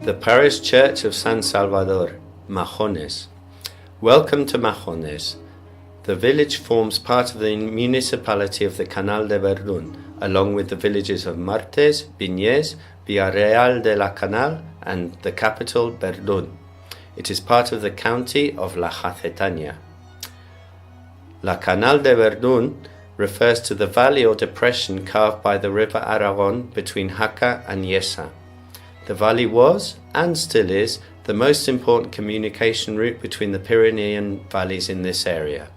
The Parish Church of San Salvador, Majones. Welcome to Majones. The village forms part of the municipality of the Canal de Verdún, along with the villages of Martes, Viñez, Villarreal de la Canal, and the capital, Verdún. It is part of the county of La Jacetania. La Canal de Verdún refers to the valley or depression carved by the river Aragón between Jaca and Huesca. The valley was, and still is, the most important communication route between the Pyrenean valleys in this area.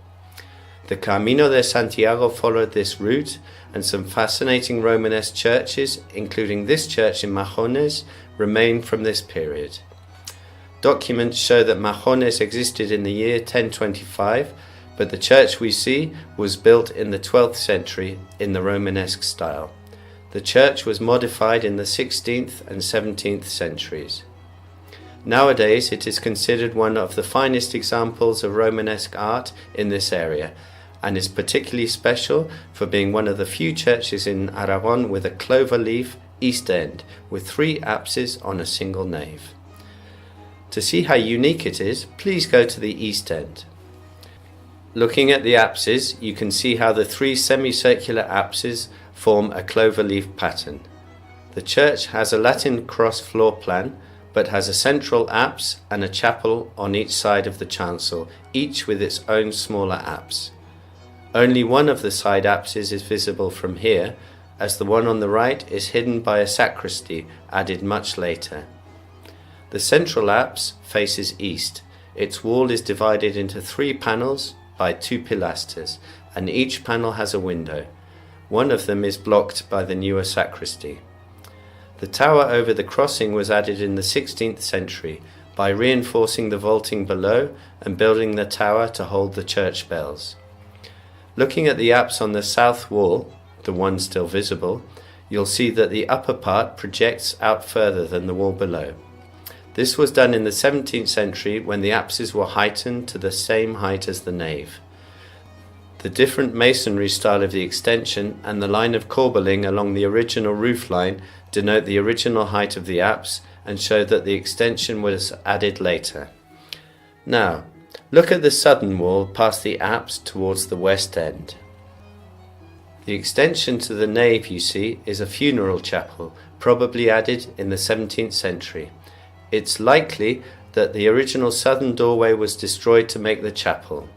The Camino de Santiago followed this route, and some fascinating Romanesque churches, including this church in Majones, remain from this period. Documents show that Majones existed in the year 1025, but the church we see was built in the 12th century in the Romanesque style. The church was modified in the 16th and 17th centuries. Nowadays, it is considered one of the finest examples of Romanesque art in this area, and is particularly special for being one of the few churches in Aragón with a clover leaf east end, with 3 apses on a single nave. To see how unique it is, please go to the east end. Looking at the apses, you can see how the 3 semicircular apses form a clover leaf pattern. The church has a Latin cross floor plan, but has a central apse and a chapel on each side of the chancel, each with its own smaller apse. Only one of the side apses is visible from here, as the one on the right is hidden by a sacristy added much later. The central apse faces east. Its wall is divided into 3 panels by 2 pilasters, and each panel has a window. One of them is blocked by the newer sacristy. The tower over the crossing was added in the 16th century by reinforcing the vaulting below and building the tower to hold the church bells. Looking at the apse on the south wall, the one still visible, you'll see that the upper part projects out further than the wall below. This was done in the 17th century when the apses were heightened to the same height as the nave. The different masonry style of the extension and the line of corbelling along the original roof line denote the original height of the apse and show that the extension was added later. Now, look at the southern wall past the apse towards the west end. The extension to the nave you see is a funeral chapel, probably added in the 17th century. It's likely that the original southern doorway was destroyed to make the chapel,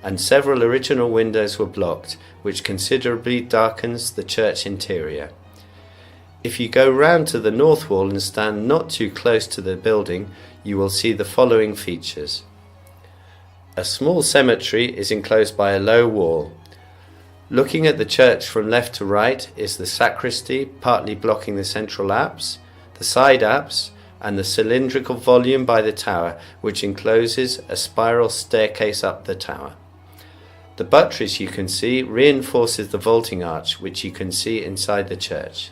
and several original windows were blocked, which considerably darkens the church interior. If you go round to the north wall and stand not too close to the building, you will see the following features. A small cemetery is enclosed by a low wall. Looking at the church from left to right is the sacristy, partly blocking the central apse, the side apse, and the cylindrical volume by the tower, which encloses a spiral staircase up the tower. The buttress you can see reinforces the vaulting arch, which you can see inside the church.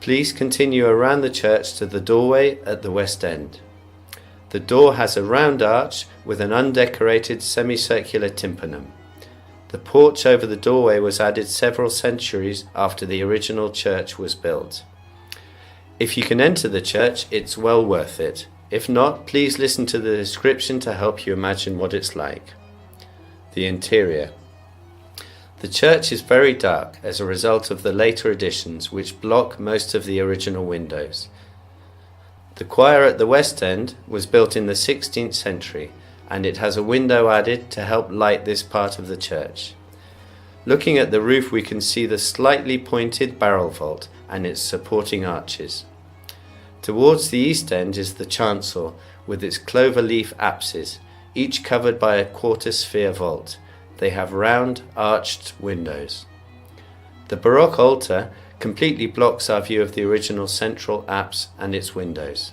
Please continue around the church to the doorway at the west end. The door has a round arch with an undecorated semicircular tympanum. The porch over the doorway was added several centuries after the original church was built. If you can enter the church, it's well worth it. If not, please listen to the description to help you imagine what it's like. The interior. The church is very dark as a result of the later additions, which block most of the original windows. The choir at the west end was built in the 16th century, and it has a window added to help light this part of the church. Looking at the roof, we can see the slightly pointed barrel vault and its supporting arches. Towards the east end is the chancel with its clover leaf apses, each covered by a quarter-sphere vault. They have round, arched windows. The Baroque altar completely blocks our view of the original central apse and its windows.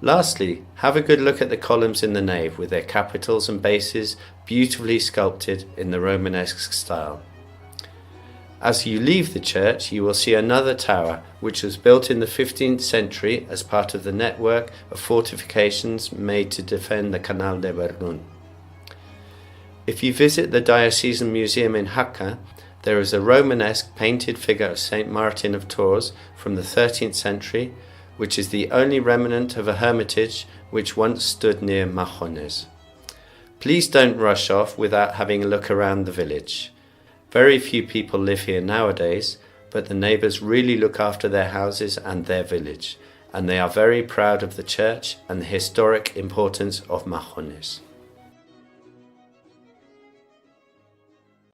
Lastly, have a good look at the columns in the nave with their capitals and bases beautifully sculpted in the Romanesque style. As you leave the church, you will see another tower, which was built in the 15th century as part of the network of fortifications made to defend the Canal de Verdún. If you visit the Diocesan Museum in Jaca, there is a Romanesque painted figure of Saint Martin of Tours from the 13th century which is the only remnant of a hermitage which once stood near Majones. Please don't rush off without having a look around the village. Very few people live here nowadays, but the neighbours really look after their houses and their village, and they are very proud of the church and the historic importance of Majones.